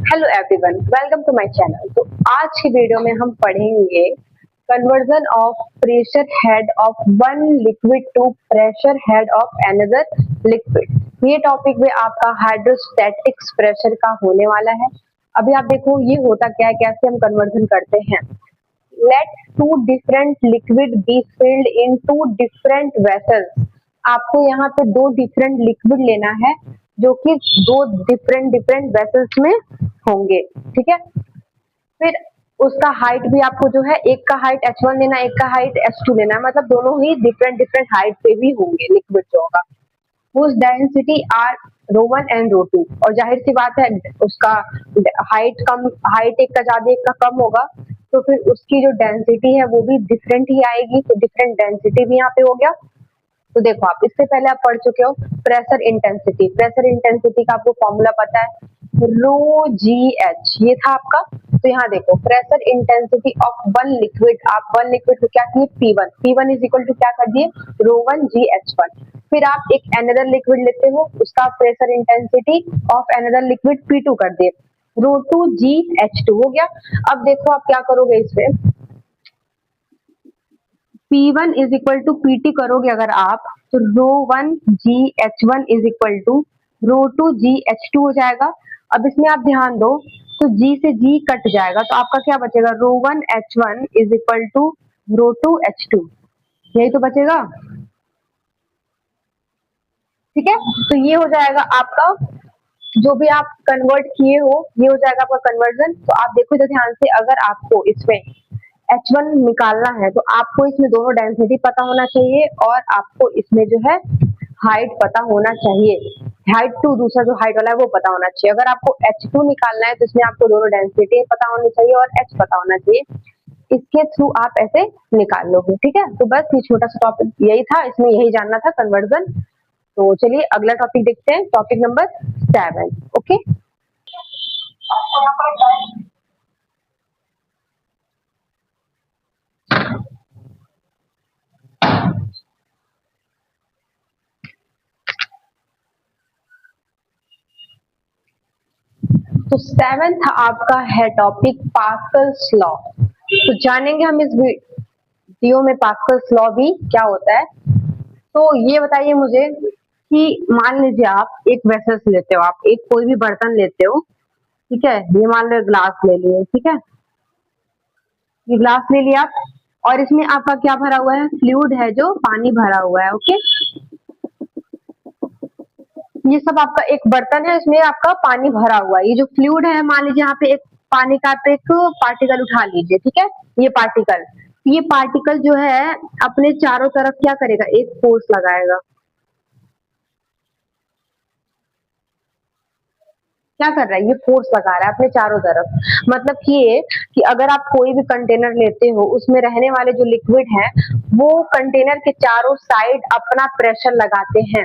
Hello everyone, welcome to my channel. तो आज की वीडियो में हम पढ़ेंगे conversion of pressure head of one liquid to pressure head of another liquid. ये टॉपिक में आपका हाइड्रोस्टैटिक्स प्रेशर का होने वाला है। अभी आप देखो ये होता क्या है, कैसे हम कन्वर्जन करते हैं। Let two different liquid be filled in two different vessels. आपको यहाँ पे दो डिफरेंट लिक्विड लेना है जो कि दो डिफरेंट वेसल्स में होंगे, ठीक है। फिर उसका हाइट भी आपको जो है, एक का हाइट h1 लेना, एक का हाइट h2 लेना, मतलब दोनों ही डिफरेंट हाइट पे भी होंगे लिक्विड जो होगा। whose density are ρ1 and ρ2। और जाहिर सी बात है उसका हाइट एक का ज्यादा एक का कम होगा, तो फिर उसकी जो डेंसिटी है वो भी डिफरेंट ही आएगी। तो डिफरेंट डेंसिटी भी यहाँ पे हो गया। तो देखो आप इससे पहले आप पढ़ चुके हो प्रेशर इंटेंसिटी। प्रेशर इंटेंसिटी का आपको फॉर्मूला पता है, रो जी एच, ये था आपका। तो यहाँ देखो pressure intensity of one liquid, आप वन लिक्विड को क्या किए, P1। P1 is equal to क्या कर दिए, रो1 जी H1। फिर आप एक अनदर लिक्विड लेते हो, उसका pressure intensity of another liquid P2 कर दिए, रो2 जी H2 हो गया। अब देखो आप क्या करोगे, इसमें P1 is equal to Pt करोगे अगर आप, तो rho one g H1 is equal to rho two g H2 हो जाएगा। अब इसमें आप ध्यान दो, तो G से G कट जाएगा, तो आपका क्या बचेगा, rho one H1 is equal to rho two H2, यही तो बचेगा, ठीक है। तो ये हो जाएगा आपका, जो भी आप कन्वर्ट किए हो ये हो जाएगा आपका कन्वर्जन। तो आप देखो तो ध्यान से, अगर आपको इसमें H1 निकालना है तो आपको इसमें दोनों डेंसिटी पता होना चाहिए और आपको इसमें जो है हाइट पता होना चाहिए। हाइट टू दूसरा जो हाइट वाला है वो पता होना चाहिए। अगर आपको H2 निकालना है तो इसमें आपको दोनों डेंसिटी पता होनी चाहिए और H पता होना चाहिए। इसके थ्रू आप ऐसे निकाल लोगे, ठीक है। तो बस ये छोटा सा टॉपिक यही था, इसमें यही जानना था कन्वर्जन। तो चलिए अगला टॉपिक देखते हैं, टॉपिक नंबर 7। ओके, तो 7th आपका है टॉपिक पास्कल्स लॉ। तो जानेंगे हम इस वीडियो में पास्कल्स लॉ भी क्या होता है। तो ये बताइए मुझे कि मान लीजिए आप एक वेसल्स लेते हो, आप एक कोई भी बर्तन लेते हो, ठीक है। ये मान लो ग्लास ले लिए, ठीक है, ये ग्लास ले लिया आप, और इसमें आपका क्या भरा हुआ है, फ्लूइड है, जो पानी भरा हुआ है। ओके, ये सब आपका एक बर्तन है, इसमें आपका पानी भरा हुआ है। ये जो फ्लूइड है, मान लीजिए यहाँ पे एक पानी का आप एक पार्टिकल उठा लीजिए, ठीक है। ये पार्टिकल जो है अपने चारों तरफ क्या करेगा, एक फोर्स लगाएगा। क्या कर रहा है, ये फोर्स लगा रहा है अपने चारों तरफ। मतलब कि ये कि अगर आप कोई भी कंटेनर लेते हो, उसमें रहने वाले जो लिक्विड है वो कंटेनर के चारों साइड अपना प्रेशर लगाते हैं।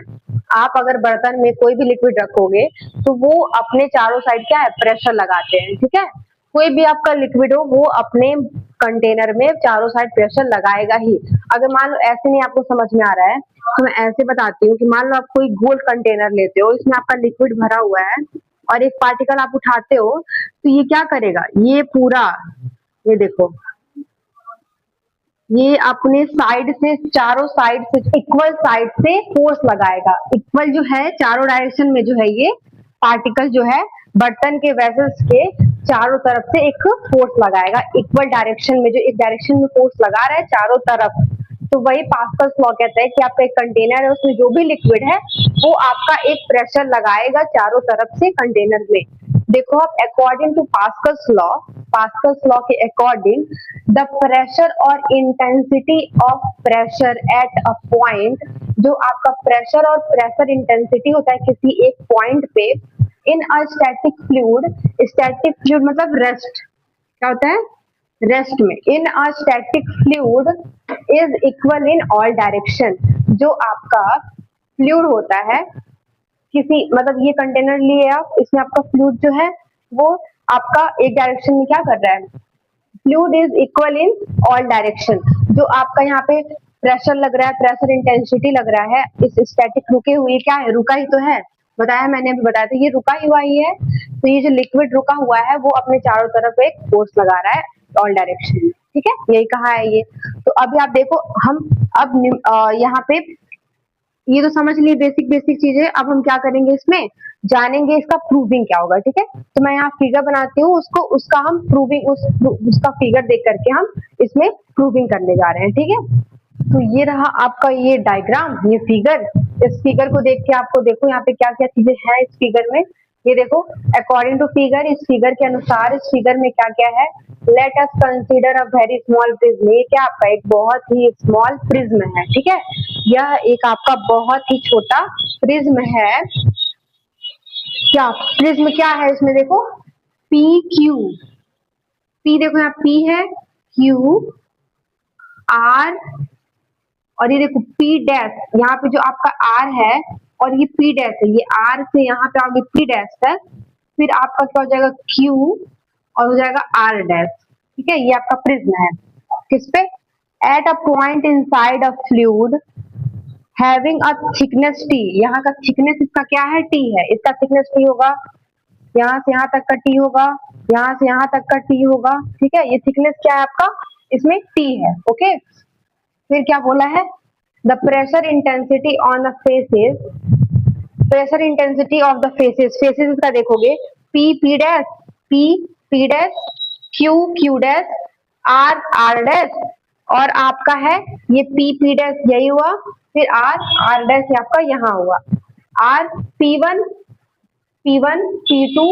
आप अगर बर्तन में कोई भी लिक्विड रखोगे तो वो अपने चारों साइड क्या है, प्रेशर लगाते हैं, ठीक है। कोई भी आपका लिक्विड हो वो अपने कंटेनर में चारों साइड प्रेशर लगाएगा ही। अगर मान लो ऐसे नहीं आपको समझ में आ रहा है तो मैं ऐसे बताती हूँ कि मान लो आप कोई गोल कंटेनर लेते हो, इसमें आपका लिक्विड भरा हुआ है और एक पार्टिकल आप उठाते हो, तो ये क्या करेगा, ये पूरा, ये देखो, ये अपने साइड से, चारों साइड से, इक्वल साइड से फोर्स लगाएगा। इक्वल जो है चारों डायरेक्शन में जो है, ये पार्टिकल जो है बर्तन के वेसल्स के चारों तरफ से एक फोर्स लगाएगा। इक्वल डायरेक्शन में, जो एक डायरेक्शन में फोर्स लगा रहा है चारों तरफ, तो वही पास्कल्स लॉ कहता है कि आपका एक कंटेनर है, उसमें जो भी लिक्विड है वो आपका एक प्रेशर लगाएगा चारों तरफ से कंटेनर में। देखो आप, अकॉर्डिंग टू पास्कल्स लॉ के अकॉर्डिंग, द प्रेशर और intensity of pressure at a point, जो आपका प्रेशर और प्रेशर इंटेंसिटी होता है किसी एक पॉइंट पे, इन अ स्टैटिक फ्लूइड मतलब रेस्ट, क्या होता है, रेस्ट में, in a static fluid is equal in all direction. जो आपका फ्लूइड होता है किसी, मतलब ये कंटेनर लिए आप, इसमें आपका फ्लूइड जो है वो आपका एक डायरेक्शन में क्या कर रहा है, fluid is equal in all direction. जो आपका यहाँ पे प्रेशर लग रहा है, प्रेशर इंटेंसिटी लग रहा है, इस स्टैटिक रुके हुए क्या है, रुका ही तो है, बताया मैंने, अभी बताया था, ये रुका हुआ ही है। तो ये जो लिक्विड रुका हुआ है वो अपने चारों तरफ एक फोर्स लगा रहा है ऑल डायरेक्शन में, ठीक है, यही कहा है ये। तो अभी आप देखो, हम अब यहाँ पे ये तो समझ ली बेसिक बेसिक चीजें। अब हम क्या करेंगे, इसमें जानेंगे इसका प्रूविंग क्या होगा, ठीक है। तो मैं यहाँ फिगर बनाती हूँ, उसको उसका हम प्रूविंग उसका फिगर देख करके हम इसमें प्रूविंग करने जा रहे हैं, ठीक है। तो ये रहा आपका ये डायग्राम, ये फिगर। इस फिगर को देख के आपको देखो यहाँ पे क्या क्या चीजें हैं इस फिगर में। ये देखो, अकॉर्डिंग टू फिगर, इस फिगर के अनुसार इस फिगर में क्या क्या है। Let us consider a very small prism. ये क्या आपका एक बहुत ही स्मॉल प्रिज्म है, ठीक है। यह एक आपका बहुत ही छोटा प्रिज्म है। क्या प्रिज्म क्या है इसमें, देखो पी क्यू, पी देखो यहाँ पी है, क्यू आर, और ये देखो पी डैश, यहाँ पे जो आपका आर है और ये पी डैश है, ये आर से यहाँ पे आगे पी डैश है, फिर आपका क्या हो जाएगा क्यू और हो जाएगा आर डैश, ठीक है। ये आपका प्रिज्म है किस पे, eight a point inside a fluid having a thickness T. यहाँ का थिकनेस इसका क्या है, टी है, इसका थिकनेस टी होगा, यहाँ से यहाँ तक का टी होगा, यहाँ से यहाँ तक का टी होगा, ठीक है। ये थिकनेस क्या है आपका, इसमें टी है, ओके। फिर क्या बोला है, the pressure intensity on the faces, pressure intensity of the faces, faces इसका देखोगे P P dash, P P dash, Q Q dash, R R dash, और आपका है ये पी पी डैश यही हुआ, फिर आर आर डैश आपका यहाँ हुआ, are P1 P1 P2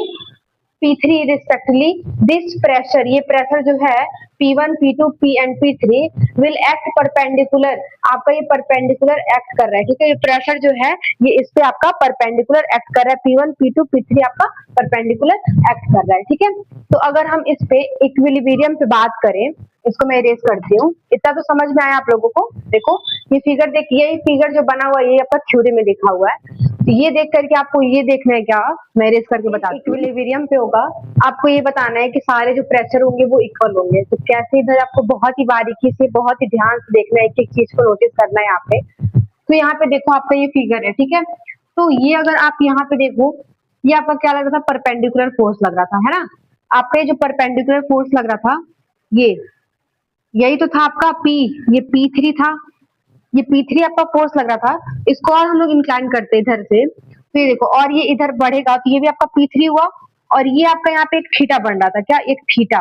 P3 respectively. This pressure, ये प्रेशर जो है P1 P2 P and P3 will act perpendicular, आपका ये परपेंडिकुलर एक्ट कर रहा है, ठीक है। ये प्रेशर जो है ये इस पे आपका परपेंडिकुलर एक्ट कर रहा है, P1 P2 P3 आपका परपेंडिकुलर एक्ट कर रहा है, ठीक है। तो अगर हम इस पे इक्विलिब्रियम पे बात करें, इसको मैं इरेज करती हूँ, इतना तो समझ में आया आप लोगों को। देखो ये फिगर देखिए, ये फिगर जो बना हुआ है ये आपका थ्योरी में लिखा हुआ है। तो ये देख करके आपको ये देखना है, क्या मैं इरेज करके बताती हूँ। इक्विलिब्रियम पे होगा, आपको ये बताना है कि सारे जो प्रेशर होंगे वो इक्वल होंगे। तो कैसे, इधर आपको बहुत ही बारीकी से बहुत ही ध्यान से देखना है, एक एक चीज को नोटिस करना है यहाँ पे। तो यहाँ पे देखो आपका ये फिगर है, ठीक है। तो ये अगर आप यहाँ पे देखो, ये आपका क्या लग रहा था, परपेंडिकुलर फोर्स लग रहा था, है ना। आपका ये जो परपेंडिकुलर फोर्स लग रहा था, ये यही तो था आपका P, ये P3 था, ये P3 आपका फोर्स लग रहा था। इसको और हम लोग इंक्लाइन करते इधर से, तो ये देखो, और ये इधर बढ़ेगा तो ये भी आपका P3 हुआ, और ये आपका यहाँ पे एक थीटा बन रहा था, क्या, एक थीटा,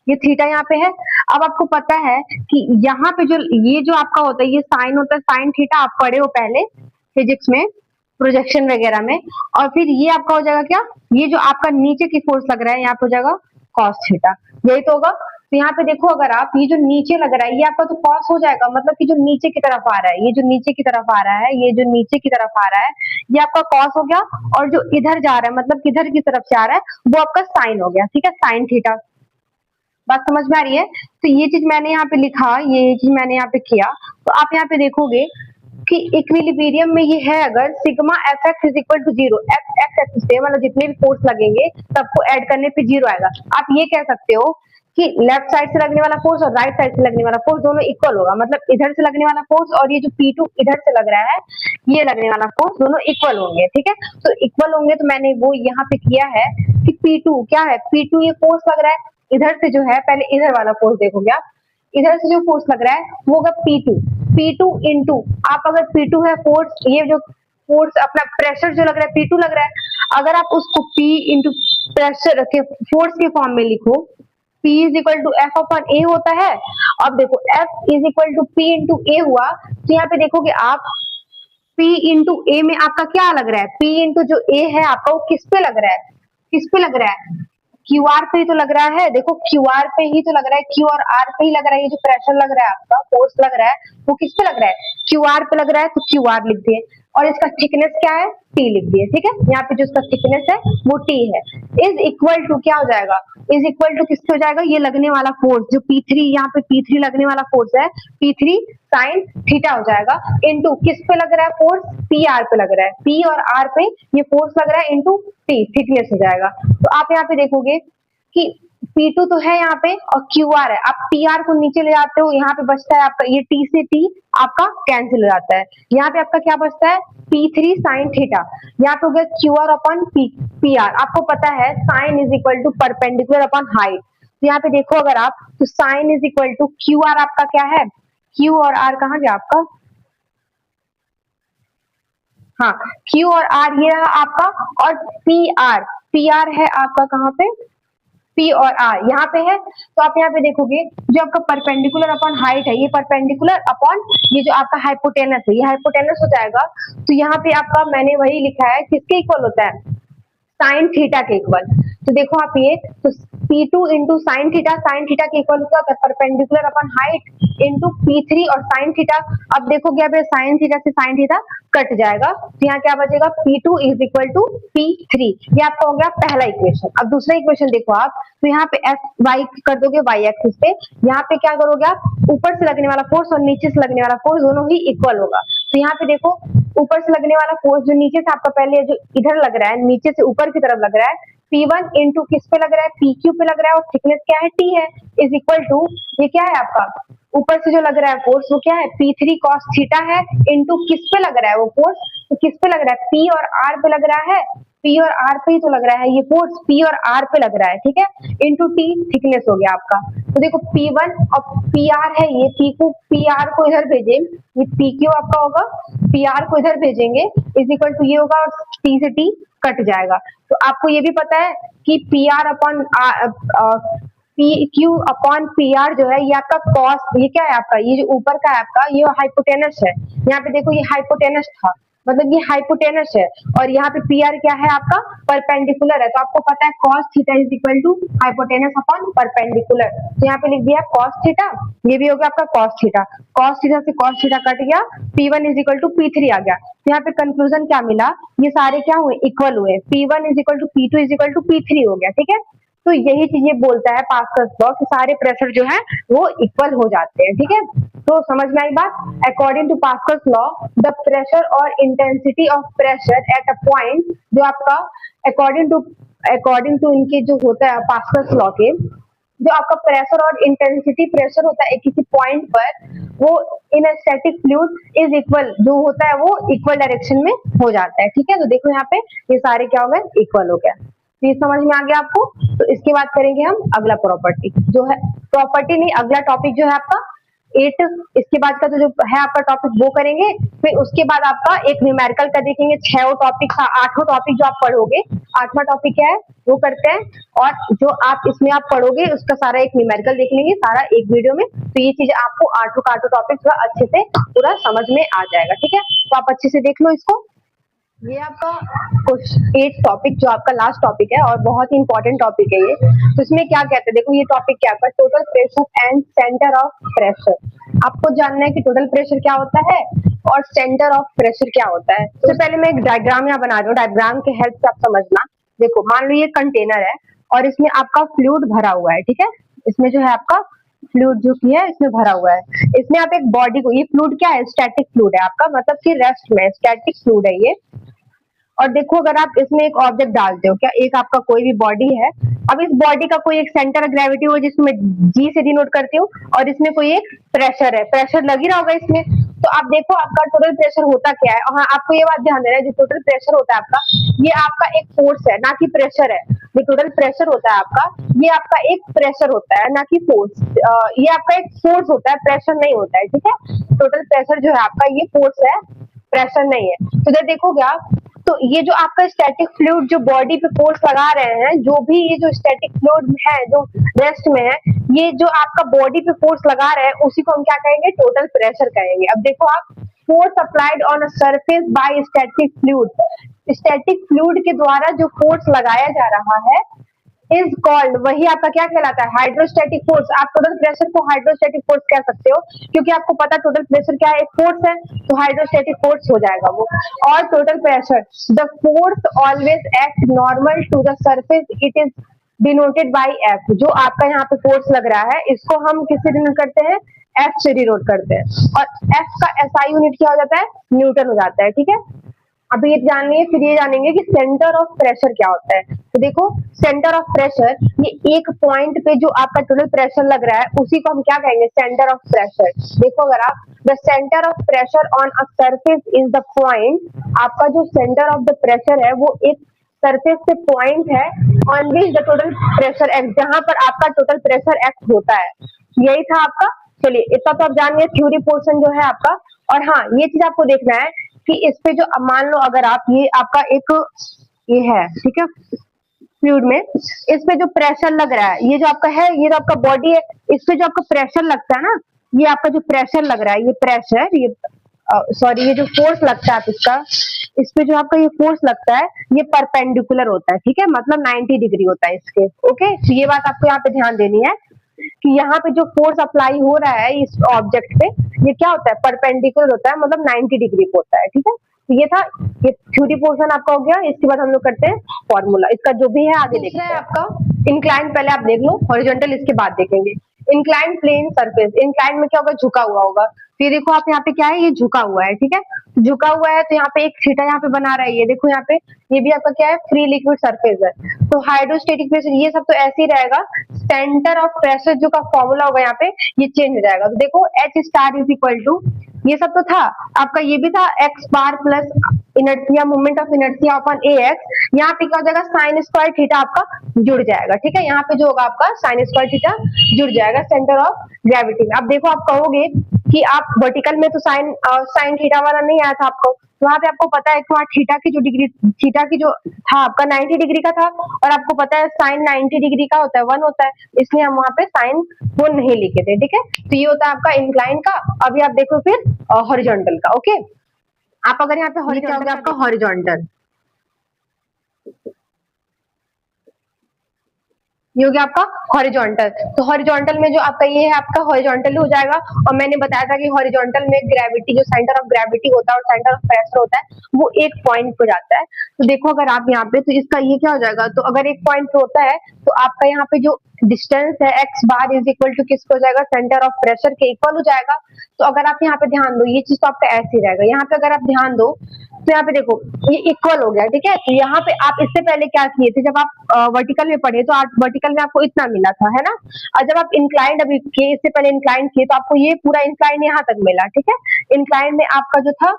ये थीटा यहाँ पे है। अब आपको पता है कि यहाँ पे जो ये जो आपका होता है ये साइन होता है, साइन थीटा आप पढ़े हो पहले फिजिक्स में, प्रोजेक्शन वगैरह में। और फिर ये आपका हो जाएगा क्या, ये जो आपका नीचे की फोर्स लग रहा है यहाँ पे हो जाएगा कॉस थीटा, यही तो होगा। तो यहाँ पे देखो, अगर आप ये जो नीचे लग रहा है ये आपका तो कॉस हो जाएगा, मतलब कि जो नीचे की तरफ आ रहा है, ये जो नीचे की तरफ आ रहा है, ये जो नीचे की तरफ आ रहा है, ये आपका कॉस हो गया, और जो इधर जा रहा है मतलब किधर की तरफ से आ रहा है वो आपका साइन हो गया, ठीक है, साइन थीटा। बात समझ में आ रही है। तो ये चीज मैंने यहाँ पे लिखा, ये चीज मैंने यहाँ पे किया। तो आप यहाँ पे देखोगे कि इक्विलिब्रियम में ये है, अगर sigma F X is equal to zero, F X axis पे मतलब जितने भी फोर्स लगेंगे सबको ऐड करने पे जीरो आएगा। आप ये कह सकते हो कि लेफ्ट साइड से लगने वाला फोर्स और राइट साइड से लगने वाला फोर्स दोनों इक्वल होगा, मतलब इधर से लगने वाला फोर्स और ये जो P2 इधर से लग रहा है ये लगने वाला फोर्स दोनों इक्वल होंगे, ठीक है। तो इक्वल होंगे, तो मैंने वो यहाँ पे किया है कि P2 क्या है, P2 ये फोर्स लग रहा है इधर से जो है, पहले इधर वाला फोर्स देखोगे आप, इधर से जो फोर्स लग रहा है वो होगा P2, P2 इंटू, आप अगर P2 है फोर्स, ये जो फोर्स अपना प्रेशर जो लग रहा है P2 लग रहा है, अगर आप उसको P इंटू प्रेशर के फोर्स के फॉर्म में लिखो, P is equal to F upon A होता है। अब देखो F is equal to P into A हुआ, तो यहाँ पे देखोगे आप P इंटू ए में आपका क्या लग रहा है, P इंटू जो ए है आपका वो किस पे लग रहा है, किस पे लग रहा है, क्यू आर पे ही तो लग रहा है। देखो क्यू आर पे ही तो लग रहा है, क्यू और आर पे ही लग रहा है। ये जो प्रेशर लग रहा है आपका, फोर्स लग रहा है, वो किस पे लग रहा है, क्यू आर पे लग रहा है, तो क्यू आर लिख दिए, और इसका थिकनेस क्या है, टी लिख दिए, ठीक है। यहाँ पे जो इसका थिकनेस है वो टी है। इज इक्वल टू क्या हो जाएगा, इज इक्वल टू किससे हो जाएगा, ये लगने वाला फोर्स जो P3, यहाँ पे P3 लगने वाला फोर्स है, P3 साइन थीटा हो जाएगा, इनटू किस पे लग रहा है फोर्स, पी आर पे लग रहा है, पी और आर पे ये फोर्स लग रहा है, इनटू टी थिकनेस हो जाएगा। तो आप यहाँ पे देखोगे कि P2 तो है यहाँ पे और QR है, आप PR को नीचे ले जाते हो, यहाँ पे बचता है आपका ये T से T आपका कैंसिल हो जाता है, यहाँ पे आपका क्या बचता है P3 sin थीटा, यहाँ पे हो गया QR अपॉन PR। आपको पता है sine is equal to perpendicular upon height, तो यहाँ पे देखो अगर आप तो sine is equal to QR आपका क्या है, Q और R कहाँ गया आपका, हाँ Q और R ये रहा आपका, और PR है आपका कहाँ पे, P और R यहाँ पे है, तो आप यहाँ पे देखोगे जो आपका परपेंडिकुलर अपॉन हाइट है, ये परपेंडिकुलर अपॉन ये जो आपका हाइपोटेनस है, ये हाइपोटेनस हो जाएगा, तो यहाँ पे आपका मैंने वही लिखा है किसके इक्वल होता है, साइन थीटा के इक्वल। तो देखो आप ये तो P2 इंटू साइन थीटा के इक्वल होता है perpendicular upon height into P3 और साइन थीटा। अब देखोगे यहाँ पे साइन थीटा से साइन थीटा कट जाएगा, तो यहाँ क्या बचेगा P2 is equal to P3, ये आपका हो गया पहला इक्वेशन। अब दूसरा इक्वेशन देखो आप, तो यहाँ पे एफ वाई कर दोगे वाई एक्सिस पे, यहाँ पे क्या करोगे आप ऊपर से लगने वाला फोर्स और नीचे से लगने वाला फोर्स दोनों ही इक्वल होगा, तो यहाँ पे देखो ऊपर से लगने वाला फोर्स जो नीचे से आपका पहले जो इधर लग रहा है नीचे से ऊपर की तरफ लग रहा है P1 इंटू किस पे लग रहा है PQ पे लग रहा है, और थिकनेस क्या है T है, इज इक्वल टू ये क्या है आपका ऊपर से जो लग रहा है फोर्स वो क्या है P3 cos थीटा है इंटू किस पे लग रहा है वो फोर्स, तो किस पे लग रहा है P और R पे लग रहा है, P और R पे ही तो लग रहा है ये फोर्स, P और R पे लग रहा है, ठीक है, इंटू T थिकनेस हो गया आपका। तो देखो P1 और PR है, ये P को PR को इधर भेजे, ये PQ आपका होगा, PR को इधर भेजेंगे इज इक्वल टू ये होगा और T से T कट जाएगा। तो आपको ये भी पता है कि PR upon PQ upon PR जो है ये आपका कॉस, ये क्या है आपका ये जो ऊपर का है आपका ये हाइपोटेनस है, यहाँ पे देखो ये हाइपोटेनस था, मतलब ये हाइपोटेनस है, और यहाँ पे PR क्या है आपका परपेंडिकुलर है, तो आपको पता है cos theta is equal to hypotenuse upon perpendicular, तो यहाँ पे लिख दिया cos थीटा, ये भी हो गया आपका cos थीटा से cos थीटा कट गया, P1 is equal to P3 आ गया, तो यहाँ पे कंक्लूजन क्या मिला, ये सारे क्या हुए इक्वल हुए, P1 is equal to P2 is equal to P3 हो गया, ठीक है। तो यही चीजें बोलता है पास्कल्स लॉ कि सारे प्रेशर जो है वो इक्वल हो जाते हैं, ठीक है। तो समझ में आई बात, according to Pascal's law the pressure और intensity of pressure at a point, जो आपका अकॉर्डिंग टू इनके जो होता है पास्कल्स लॉ के, जो आपका प्रेशर और इंटेंसिटी प्रेशर होता है किसी पॉइंट पर वो in a static fluid is equal, जो होता है वो इक्वल डायरेक्शन में हो जाता है, ठीक है। तो देखो यहाँ पे ये सारे क्या हो गए इक्वल हो गया, तो ये समझ में आ गया आपको। तो इसके बाद करेंगे हम अगला प्रॉपर्टी, जो है प्रॉपर्टी नहीं अगला टॉपिक जो है आपका 8, इसके बाद का जो है आपका टॉपिक वो करेंगे, फिर उसके बाद आपका एक न्यूमेरिकल का देखेंगे, 6 टॉपिक था, 8वां टॉपिक जो आप पढ़ोगे, 8वां टॉपिक क्या है वो करते हैं, और जो आप इसमें आप पढ़ोगे उसका सारा एक न्यूमेरिकल देख लेंगे सारा एक वीडियो में, तो ये चीज आपको 8वां टॉपिक थोड़ा अच्छे से पूरा समझ में आ जाएगा, ठीक है। तो आप अच्छे से देख लो इसको, ये आपका 8 टॉपिक जो आपका लास्ट टॉपिक है और बहुत ही इंपॉर्टेंट टॉपिक है ये। तो इसमें क्या कहते हैं, देखो ये टॉपिक क्या है, total pressure and centre of pressure. आपको जानना है कि टोटल प्रेशर क्या होता है और सेंटर ऑफ प्रेशर क्या होता है। सबसे पहले मैं एक डायग्राम यहाँ बना रही हूँ, डायग्राम के हेल्प से आप समझना। देखो मान लो ये कंटेनर है और इसमें आपका फ्लूइड भरा हुआ है, ठीक है, इसमें जो है आपका फ्लूइड जो की है इसमें भरा हुआ है, इसमें आप एक बॉडी को, ये फ्लूइड क्या है स्टैटिक फ्लूइड है आपका, मतलब कि रेस्ट में स्टैटिक फ्लूइड है ये। और देखो अगर आप इसमें एक ऑब्जेक्ट डालते हो, क्या एक आपका कोई भी बॉडी है, अब इस बॉडी का कोई एक सेंटर ऑफ ग्रेविटी हो जिसमें जी से डिनोट करते हो, और इसमें कोई एक प्रेशर है, प्रेशर लग ही रहा होगा इसमें, तो आप देखो आपका टोटल प्रेशर होता क्या है। और हाँ आपको ये बात ध्यान देना है, जो टोटल प्रेशर होता है आपका, ये आपका एक फोर्स है ना कि प्रेशर है। जो टोटल प्रेशर होता है आपका, ये आपका एक प्रेशर होता है ना कि फोर्स, ये आपका एक फोर्स होता है, प्रेशर नहीं होता है, ठीक है। टोटल प्रेशर जो है आपका ये फोर्स है, प्रेशर नहीं है। तो इधर देखोगे आप, तो ये जो आपका स्टैटिक फ्लूइड जो बॉडी पे फोर्स लगा रहे हैं, जो भी ये जो स्टैटिक फ्लूइड है जो रेस्ट में है, ये जो आपका बॉडी पे फोर्स लगा रहे हैं उसी को हम क्या कहेंगे टोटल प्रेशर कहेंगे। अब देखो आप, force applied on a surface by static fluid, static fluid के द्वारा जो फोर्स लगाया जा रहा है इज कॉल्ड, वही आपका क्या कहलाता है हाइड्रोस्टैटिक फोर्स। आप टोटल प्रेशर को हाइड्रोस्टैटिक फोर्स कह सकते हो, क्योंकि आपको पता टोटल प्रेशर क्या है, एक फोर्स है, तो हाइड्रोस्टैटिक फोर्स हो जाएगा वो। और total pressure, the force always act normal to the surface, it is denoted by F. जो आपका यहाँ पे फोर्स लग रहा है इसको हम किससे डिनोट करते हैं, एफ से डिनोट करते हैं, और एफ का एसआई यूनिट क्या हो जाता है, न्यूटन हो जाता है, ठीक है। अभी ये जान लिए, फिर ये जानेंगे कि सेंटर ऑफ प्रेशर क्या होता है। तो देखो, सेंटर ऑफ प्रेशर, ये एक पॉइंट पे जो आपका टोटल प्रेशर लग रहा है उसी को हम क्या कहेंगे, सेंटर ऑफ प्रेशर। देखो अगर आप, the centre of pressure on a surface is the point, आपका जो सेंटर ऑफ द प्रेशर है वो एक सरफेस से पॉइंट है on which the total pressure act, जहां पर आपका टोटल प्रेशर एक्ट होता है। यही था आपका। चलिए इतना तो आप जान गए थ्योरी पोर्शन जो है आपका। और हाँ, ये चीज आपको देखना है कि इस पे जो, मान लो अगर आप, ये आपका एक ये है, ठीक है, फ्लूइड में इस पे जो प्रेशर लग रहा है, ये जो आपका है, ये जो आपका बॉडी है, इस पे जो आपका प्रेशर लगता है ना, ये आपका जो प्रेशर लग रहा है, ये प्रेशर, ये सॉरी, ये जो फोर्स लगता है आप इसका, इस पे जो आपका ये फोर्स लगता है, ये परपेंडिकुलर होता है, ठीक है, मतलब 90 डिग्री होता है इसके। ओके, तो ये बात आपको यहाँ पे ध्यान देनी है कि यहाँ पे जो फोर्स अप्लाई हो रहा है इस ऑब्जेक्ट पे, ये क्या होता है, परपेंडिकुलर होता है, मतलब 90 डिग्री पे होता है, ठीक है। तो ये था, ये थ्योरी पोर्शन आपका हो गया। इसके बाद हम लोग करते हैं फॉर्मूला, इसका जो भी है आगे देखते हैं। आपका इंक्लाइन पहले आप देख लो, हॉरिजॉन्टल इसके बाद देखेंगे। इंक्लाइन प्लेन सरफेस, इंक्लाइन में क्या होगा, झुका हुआ होगा। तो ये देखो आप, यहाँ पे क्या है, ये झुका हुआ है, ठीक है, झुका हुआ है, तो यहाँ पे एक थीटा यहाँ पे बना रहा है, ये देखो यहाँ पे, ये भी आपका क्या है, फ्री लिक्विड सरफेस है। तो हाइड्रोस्टेटिक प्रेशर, ये सब तो ऐसे ही रहेगा। सेंटर ऑफ प्रेशर जो का फॉर्मूला होगा यहाँ पे, ये चेंज हो जाएगा। तो देखो H star is equal to, ये सब तो था आपका, ये भी था X bar plus inertia, moment of inertia upon A X. यहाँ पे क्या हो जाएगा, साइन स्क्वायर थीटा आपका जुड़ जाएगा, ठीक है, यहाँ पे जो होगा आपका साइन स्क्वायर थीटा जुड़ जाएगा सेंटर ऑफ ग्रेविटी में। अब देखो आप कहोगे कि आप वर्टिकल में तो साइन थीटा वाला नहीं आया था आपको, तो वहां पे आपको पता है कि वहाँ थीटा की जो डिग्री, थीटा की जो था आपका 90 डिग्री का था, और आपको पता है साइन 90 डिग्री का होता है 1 होता है, इसलिए हम वहां पे साइन वो नहीं लिखे थे, ठीक है। तो ये होता है आपका इंक्लाइन का। अभी आप देखो फिर हॉरिजॉन्टल का। ओके, आप अगर यहाँ पे हॉरिजॉन्टल, आपका हॉरिजॉन्टल, ये हो गया आपका हॉरिजॉन्टल। तो हॉरिजॉन्टल में जो आपका ये है, आपका हॉरिजॉन्टल हो जाएगा। और मैंने बताया था कि हॉरिजॉन्टल में ग्रेविटी, जो सेंटर ऑफ ग्रेविटी होता है और सेंटर ऑफ प्रेशर होता है, वो एक पॉइंट पे जाता है। तो देखो अगर आप यहाँ पे, तो इसका ये क्या हो जाएगा, तो अगर एक पॉइंट पे होता है तो आपका यहाँ पे जो डिस्टेंस है X bar is equal to किसको हो जाएगा, सेंटर ऑफ प्रेशर के इक्वल हो जाएगा। तो अगर आप यहाँ पे ध्यान दो, ये चीज तो आपका ऐसे ही रहेगा। यहाँ पे अगर आप ध्यान दो तो यहाँ पे देखो ये इक्वल हो गया, ठीक है। तो यहाँ पे आप इससे पहले क्या किए थे, जब आप वर्टिकल में पढ़े तो आप वर्टिकल में आपको इतना मिला था, है ना। और जब आप इंक्लाइंड अभी किए, इससे पहले इंक्लाइंड किए, तो आपको ये पूरा इंक्लाइंड यहाँ तक मिला, ठीक है। इंक्लाइंड में आपका जो था,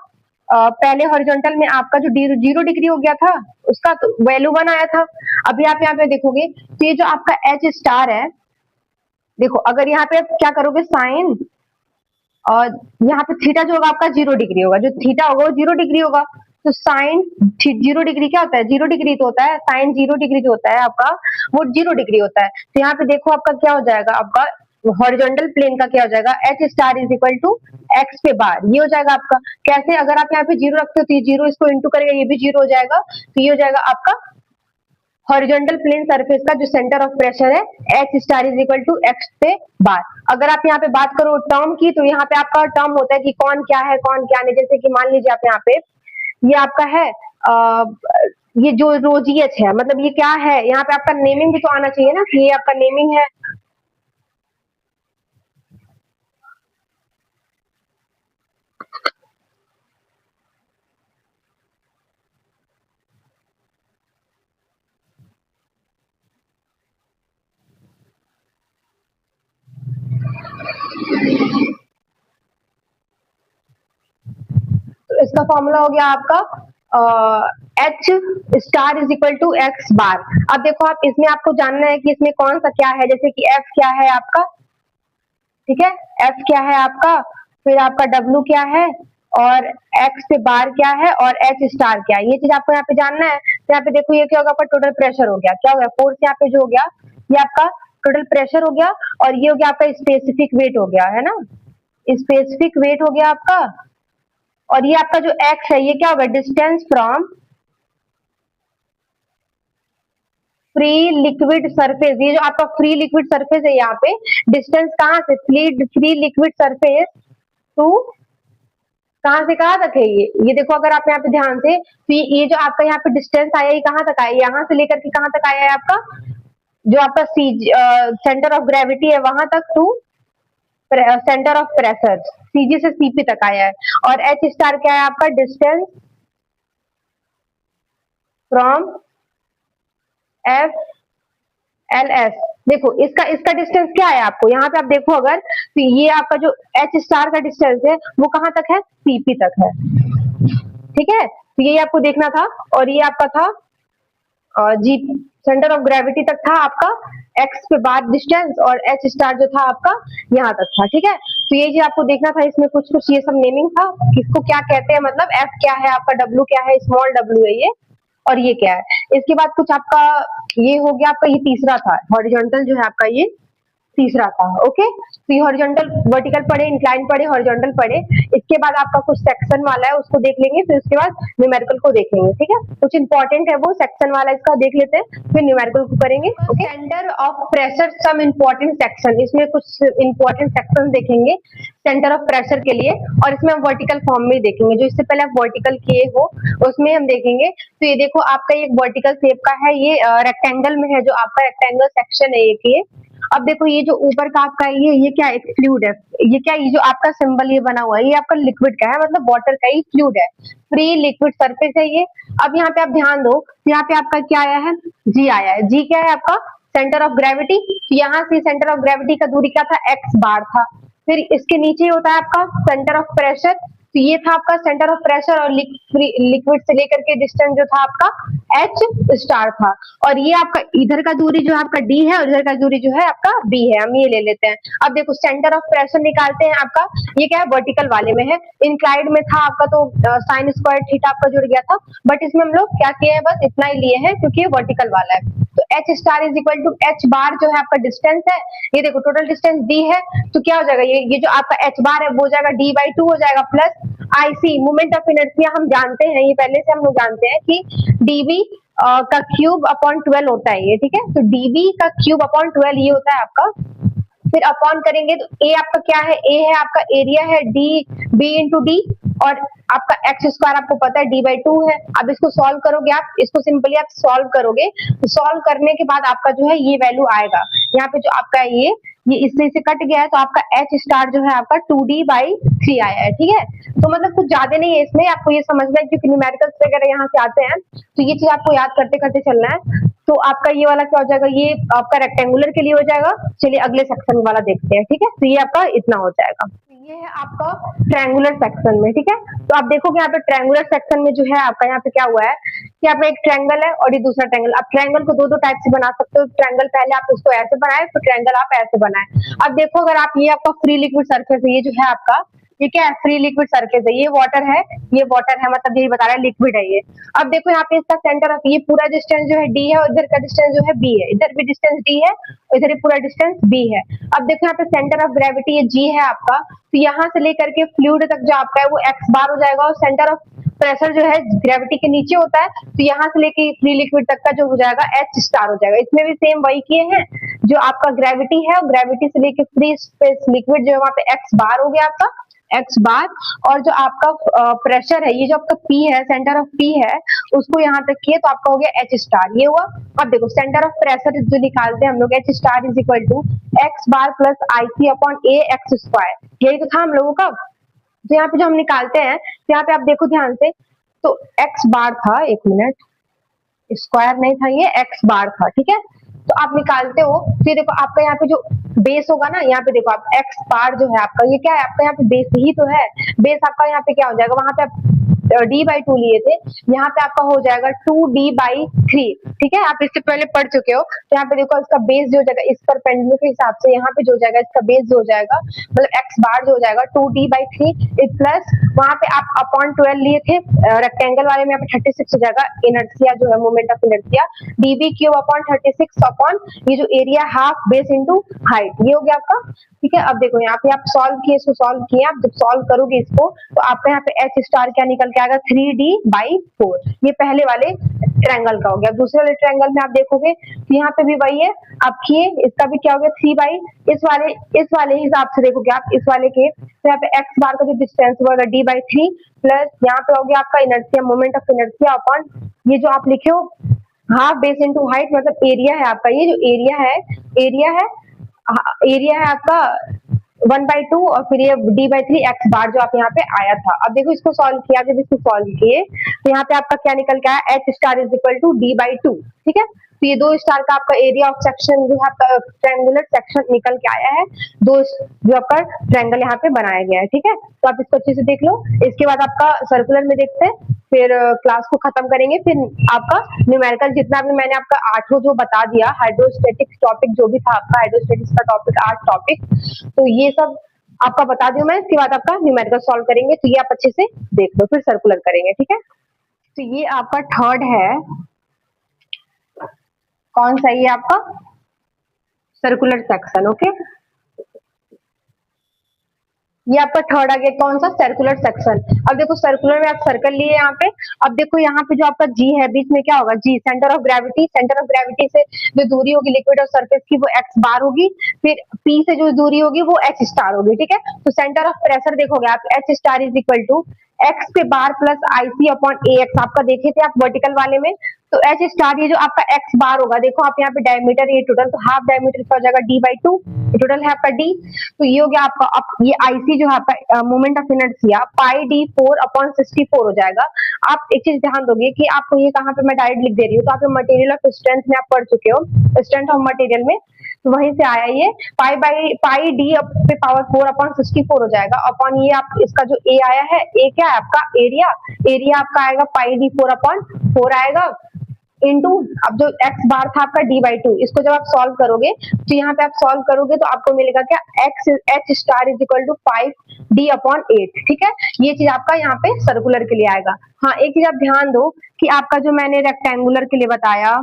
पहले हॉरिजॉन्टल में आपका जो 0 डिग्री हो गया था, उसका तो वैल्यू 1 आया था। अभी आप यहाँ पे देखोगे तो ये जो आपका एच स्टार है, देखो अगर यहाँ पे आप क्या करोगे, साइन, और यहाँ पे थीटा जो होगा आपका 0 डिग्री होगा, जो थीटा होगा वो 0 डिग्री होगा। तो साइन 0 डिग्री क्या होता है, 0 डिग्री तो होता है, साइन 0 डिग्री जो होता है आपका, वो 0 डिग्री होता है। तो यहाँ पे देखो आपका क्या हो जाएगा, आपका हॉरिजॉन्टल प्लेन का क्या हो जाएगा, H star is equal to X पे बार, ये हो जाएगा आपका। कैसे, अगर आप यहाँ पे 0 रखते हो तो ये 0 इसको इंटू करेगा, ये भी 0 हो जाएगा। तो ये हो जाएगा आपका हॉरिजॉन्टल प्लेन सरफेस का जो सेंटर ऑफ प्रेशर है, H star is equal to X पे बार। अगर आप यहाँ पे बात करो टर्म की, तो यहाँ पे आपका टर्म होता है कि कौन क्या है कौन क्या नहीं। जैसे कि मान लीजिए आप यहाँ पे, ये आपका है ये जो रोजियच है, मतलब ये क्या है, यहाँ पे आपका नेमिंग भी तो आना चाहिए ना कि ये आपका नेमिंग है। तो इसका फॉर्मूला हो गया आपका H star is equal to X bar. अब देखो आप, इसमें आपको जानना है कि इसमें कौन सा क्या है, जैसे कि एफ क्या है आपका, ठीक है, एफ क्या है आपका, फिर आपका डब्ल्यू क्या है, और एक्स पे बार क्या है, और एच स्टार क्या है, ये चीज आपको यहाँ पे जानना है। तो यहाँ पे देखो ये क्या होगा, आपका टोटल प्रेशर हो गया, क्या हो गया, फोर्स यहाँ पे जो हो गया, ये आपका टोटल प्रेशर हो गया, और ये हो गया आपका स्पेसिफिक वेट हो गया, है ना, स्पेसिफिक वेट हो गया आपका। और ये आपका जो एक्स है, ये क्या होगा, distance from free liquid surface, ये जो आपका फ्री लिक्विड सरफेस है, यहाँ पे डिस्टेंस कहाँ से, फ्री लिक्विड सरफेस टू कहाँ से कहाँ तक है, ये देखो अगर आप यहाँ पे ध्यान से, तो ये जो आपका यहाँ पे डिस्टेंस आया, ये कहाँ तक आया, यहाँ से लेकर के कहाँ तक आया है आपका, जो आपका सेंटर ऑफ ग्रेविटी है वहां तक, to centre of pressure CG से सीपी तक आया है। और एच स्टार क्या है आपका, distance from F L S. देखो इसका इसका डिस्टेंस क्या है आपको यहाँ पे आप देखो अगर, तो ये आपका जो एच स्टार का डिस्टेंस है वो कहाँ तक है, सीपी तक है, ठीक है। तो ये आपको देखना था, और ये आपका था जी सेंटर ऑफ ग्रेविटी तक था आपका एक्स पे बाद डिस्टेंस, और एच स्टार जो था आपका यहाँ तक था, ठीक है। तो ये जी आपको देखना था, इसमें कुछ कुछ ये सब नेमिंग था, किसको क्या कहते हैं, मतलब एफ क्या है आपका, डब्ल्यू क्या है, स्मॉल डब्ल्यू है ये, और ये क्या है। इसके बाद कुछ आपका ये हो गया, आपका ये तीसरा था हॉरिजॉन्टल जो है आपका ये तीसरा था, ओके। तो ये हॉरिजॉन्टल वर्टिकल पढ़े, इंक्लाइन पढ़े, हॉरिजॉन्टल पढ़े। इसके बाद आपका कुछ सेक्शन वाला है उसको देख लेंगे, फिर उसके बाद न्यूमेरिकल को देखेंगे, ठीक है। कुछ इंपॉर्टेंट है वो सेक्शन वाला, इसका देख लेते हैं, फिर न्यूमेरिकल को करेंगे, okay. Centre of pressure some important section, इसमें कुछ इंपॉर्टेंट सेक्शन देखेंगे सेंटर ऑफ प्रेशर के लिए, और इसमें हम वर्टिकल फॉर्म में देखेंगे, जो इससे पहले आप वर्टिकल किए हो उसमें हम देखेंगे। तो ये देखो आपका एक वर्टिकल शेप का है, ये रेक्टेंगल में है, जो आपका रेक्टेंगल सेक्शन है एक ये। अब देखो ये जो ऊपर का आपका ये क्या है, फ्लूइड है, ये क्या, ये जो आपका सिंबल ये बना हुआ है ये आपका लिक्विड का है, मतलब वाटर का ही फ्लूइड है, फ्री लिक्विड सरफेस है ये। अब यहाँ पे आप ध्यान दो, यहाँ पे आपका क्या आया है, जी आया है। जी क्या है आपका, सेंटर ऑफ ग्रेविटी। यहाँ से सेंटर ऑफ ग्रेविटी का दूरी क्या था, एक्स बार था। फिर इसके नीचे होता है आपका सेंटर ऑफ प्रेशर, तो ये था आपका सेंटर ऑफ प्रेशर, और लिक्विड से लेकर के डिस्टेंस जो था आपका एच स्टार था, और ये आपका इधर का दूरी जो है आपका डी है, और इधर का दूरी जो है आपका बी है, हम ये ले लेते हैं। अब देखो सेंटर ऑफ प्रेशर निकालते हैं आपका, ये क्या है, वर्टिकल वाले में है, इंक्लाइड में था आपका तो साइन स्क्वायर थीटा आपका जुड़ गया था, बट इसमें हम लोग क्या किए हैं, बस इतना ही लिए हैं क्योंकि ये वर्टिकल वाला है। तो H star is equal to H bar जो है आपका डिस्टेंस है, ये देखो टोटल डिस्टेंस डी है, तो क्या हो जाएगा, ये जो आपका एच बार है वो हो जाएगा डी बाई टू हो जाएगा, plus IC moment of inertia हम जानते हैं, ये पहले से हम लोग जानते हैं कि डीबी का क्यूब अपॉन 12 होता है ये, ठीक है। तो डीबी का क्यूब अपॉन 12 ये होता है आपका, फिर अपॉन करेंगे तो ए आपका क्या है, ए है आपका एरिया है, डी बी इंटू डी, और आपका एक्स स्क्वायर आपको पता है डी बाई टू है। अब इसको सॉल्व करोगे आप, इसको सिंपली आप सॉल्व करोगे, तो सॉल्व करने के बाद आपका जो है ये वैल्यू आएगा, यहाँ पे जो आपका ये इससे से कट गया है, तो आपका एच स्टार जो है आपका 2d/3 आया है, ठीक है। तो मतलब कुछ ज्यादा नहीं है इसमें, आपको ये समझना है क्योंकि न्यूमेरिकल्स वगैरह यहाँ से आते हैं, तो ये चीज आपको याद करते करते चलना है। तो आपका ये वाला क्या हो जाएगा, ये आपका रेक्टेंगुलर के लिए हो जाएगा। चलिए अगले सेक्शन वाला देखते हैं, ठीक है। तो ये आपका इतना हो जाएगा, ये है आपका ट्रायंगुलर सेक्शन में, ठीक है। तो आप देखोगे यहाँ पे ट्रायंगुलर सेक्शन में जो है आपका यहाँ पे क्या हुआ है कि यहाँ पे एक ट्रायंगल है और ये दूसरा ट्रायंगल। आप ट्रायंगल को दो टाइप से बना सकते हो, ट्रायंगल पहले आप उसको ऐसे बनाए, फिर ट्रायंगल आप ऐसे बनाए। अब देखो अगर आप, ये आपका फ्री लिक्विड सरफेस है, ये जो है आपका ये क्या है, फ्री लिक्विड सरफेस है, ये वाटर है, ये वाटर है, मतलब यही बता रहा है लिक्विड है ये। अब देखो यहाँ पे इसका सेंटर ऑफ, ये पूरा डिस्टेंस जो है डी है, और इधर का डिस्टेंस जो है बी है, इधर भी डिस्टेंस डी है और इधर पूरा डिस्टेंस बी है। अब देखो यहाँ पे सेंटर ऑफ ग्रेविटी ये जी है आपका, तो यहाँ से लेकर के फ्लूइड तक जो आपका है वो एक्स बार हो जाएगा, और सेंटर ऑफ प्रेशर जो है ग्रेविटी के नीचे होता है, तो यहाँ से लेके फ्री लिक्विड तक का जो हो जाएगा एच स्टार हो जाएगा। इसमें भी सेम वही किए हैं, जो आपका ग्रेविटी है, और ग्रेविटी से लेके फ्री स्पेस लिक्विड जो है वहाँ पे एक्स बार हो गया आपका, एक्स बार, और जो आपका प्रेशर है, ये जो आपका पी है, सेंटर ऑफ पी है, उसको यहाँ तक किए तो आपका हो गया एच स्टार, ये हुआ। अब देखो सेंटर ऑफ प्रेशर जो निकालते हैं हम लोग, H star is equal to X bar plus I C upon A X square, यही तो था हम लोगों का। तो यहाँ पे जो हम निकालते हैं, तो यहाँ पे आप देखो ध्यान से, तो एक्स बार था, एक मिनट, स्क्वायर नहीं था, ये एक्स बार था, ठीक है। तो आप निकालते हो, फिर देखो आपका यहाँ पे जो बेस होगा ना, यहाँ पे देखो आप एक्स बार जो है आपका, ये क्या है आपका, यहाँ पे बेस ही तो है, बेस आपका यहाँ पे क्या हो जाएगा, वहां पे आप डी बाई टू लिए थे, यहाँ पे आपका हो जाएगा 2d/3, ठीक है। आप इससे पहले पढ़ चुके हो, तो यहाँ पे देखो इसका बेस जो हो जाएगा इस परपेंडिकुलर के हिसाब से, यहाँ पे जो हो जाएगा इसका बेस जो हो जाएगा, मतलब एक्स बार जो हो जाएगा 2d/3 प्लस वहां पे आप अपॉन 12 लिए थे रेक्टेंगल वाले में, यहाँ पे 36 हो जाएगा, इनर्शिया जो है moment of inertia, db cube upon 36 upon ये जो area half base into height, ये हो गया आपका, ठीक है। अब देखो यहाँ पे आप सॉल्व किए, इसको सॉल्व किए, आप जब सॉल्व करोगे इसको, तो आपका यहाँ पे एच स्टार क्या निकल के आएगा, 3d/4, ये पहले वाले ट्रायंगल का हो गया। दूसरे वाले ट्रायंगल में आप देखोगे तो यहाँ पे भी वही है, आप किए, इसका भी क्या हो गया 3 इस वाले हिसाब से देखोगे आप इस वाले के, तो यहाँ पे एक्स बार का जो डिस्टेंस होगा d/3 प्लस यहाँ पे हो गया आपका inertia, moment of inertia upon ये जो आप लिखे हो हाफ बेस इंटू हाइट, मतलब एरिया है आपका, ये जो एरिया है आपका 1/2, और फिर ये d/3 एक्स बार जो आप यहाँ पे आया था। अब देखो इसको सॉल्व किया, जब इसको सॉल्व किए तो यहाँ पे आपका क्या निकल के आया, H star is equal to D by two. ठीक है, तो ये 2 स्टार का आपका एरिया ऑफ सेक्शन जो है आपका ट्रायंगुलर सेक्शन निकल के आया है, 2 जो आपका ट्रायंगल यहाँ पे बनाया गया है। ठीक है, तो आप इसको अच्छे से देख लो। इसके बाद आपका सर्कुलर में देखते हैं, फिर क्लास को खत्म करेंगे। फिर आपका न्यूमेरिकल जितना भी मैंने आपका 8 जो बता दिया, हाइड्रोस्टेटिक्स टॉपिक जो भी था आपका हाइड्रोस्टेटिक्स का टॉपिक 8 टॉपिक, तो ये सब आपका बता दूं मैं। इसके बाद आपका न्यूमेरिकल सॉल्व करेंगे, तो ये आप अच्छे से देख लो, फिर सर्कुलर करेंगे। ठीक है, तो ये आपका थर्ड है, कौन सा, ये आपका सर्कुलर सेक्शन। ओके, ये आपका थर्ड आ गया, कौन सा, सर्कुलर सेक्शन। अब देखो सर्कुलर में आप सर्कल लिए यहाँ पे। अब देखो यहाँ पे जो आपका जी है, बीच में क्या होगा, G centre of gravity. Centre of gravity से जो दूरी होगी लिक्विड और सरफेस की, वो एक्स बार होगी। फिर पी से जो दूरी होगी वो एच स्टार होगी। ठीक है, तो सेंटर ऑफ प्रेशर देखोगे आप, H star is equal to X पे bar plus I C upon A X, आपका देखे थे आप वर्टिकल वाले में। तो एच स्टार ये जो आपका एक्स बार होगा, देखो आप यहाँ पे डायमीटर, ये टोटल, तो हाफ डायमीटर क्या हो जाएगा, डी बाई टू, टोटल है आपका डी। तो ये हो गया आपका, अब ये आईसी जो है आपका moment of inertia, pi D 4 upon 64 हो जाएगा। आप एक चीज ध्यान दोगे कि आपको ये कहाँ पे मैं डायरेक्ट लिख दे रही हूँ, तो आप मटेरियल ऑफ स्ट्रेंथ में आप पढ़ चुके हो, स्ट्रेंथ ऑफ मटेरियल में, तो वहीं से आया ये पाई डी पे पावर 4 अपॉन 64 हो जाएगा। अपॉन ये आप इसका जो ए आया है, ए क्या है आपका, एरिया, एरिया आपका आएगा पाई डी 4 अपॉन 4 आएगा, इनटू अब जो एक्स बार था आपका डी बाई टू। इसको जब आप सॉल्व करोगे, तो यहाँ पे आप सॉल्व करोगे तो आपको मिलेगा क्या, X H star is equal to 5 D upon 8। ठीक है, ये चीज आपका यहाँ पे सर्कुलर के लिए आएगा। हाँ, एक चीज आप ध्यान दो कि आपका जो मैंने रेक्टेंगुलर के लिए बताया,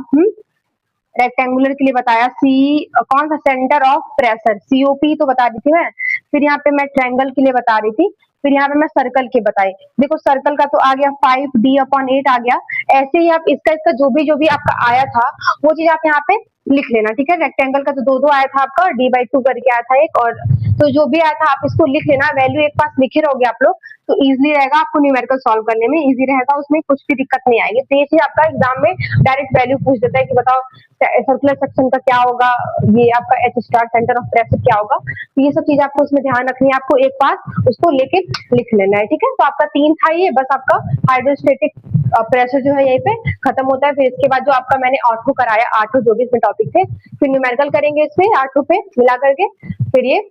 रेक्टेंगुलर के लिए बताया, सी कौन सा, सेंटर ऑफ प्रेशर, सीओपी तो बता दी थी मैं। फिर यहाँ पे मैं ट्रायंगल के लिए बता रही थी, फिर यहाँ पे मैं सर्कल के बताई। देखो सर्कल का तो आ गया 5 डी अपॉन 8 आ गया। ऐसे ही आप इसका जो भी आपका आया था वो चीज आप यहाँ पे लिख लेना। ठीक है, रेक्टेंगल का तो 2 आया था आपका, डी बाई टू करके आया था एक, और तो जो भी आया था आप इसको लिख लेना, वैल्यू एक पास लिखे रहोगे आप लोग, तो इजीली रहेगा आपको न्यूमेरिकल सॉल्व करने में, इजी रहेगा, उसमें कुछ भी दिक्कत नहीं आएगी। तो ये चीज आपका एग्जाम में डायरेक्ट वैल्यू पूछ देता है कि बताओ सर्कुलर सेक्शन का क्या होगा, ये आपका H star centre of pressure क्या होगा। तो ये सब चीज आपको उसमें ध्यान रखनी है, आपको एक पास उसको लेके लिख लेना है। ठीक है, तो आपका 3 था ये, बस आपका हाइड्रोस्टेटिक प्रेशर जो है यहीं पे खत्म होता है। फिर इसके बाद जो आपका मैंने 8 कराया, 8 जो भी इसमें टॉपिक थे, फिर न्यूमेरिकल करेंगे इसमें 8 पे मिला करके, फिर ये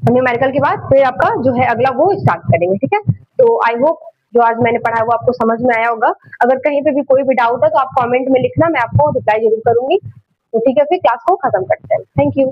न्यूमेरिकल के बाद फिर आपका जो है अगला वो स्टार्ट करेंगे। ठीक है, तो आई होप जो आज मैंने पढ़ा है वो आपको समझ में आया होगा। अगर कहीं पे भी कोई भी डाउट है तो आप कमेंट में लिखना, मैं आपको रिप्लाई जरूर करूंगी। तो ठीक है, फिर क्लास को खत्म करते हैं। Thank you.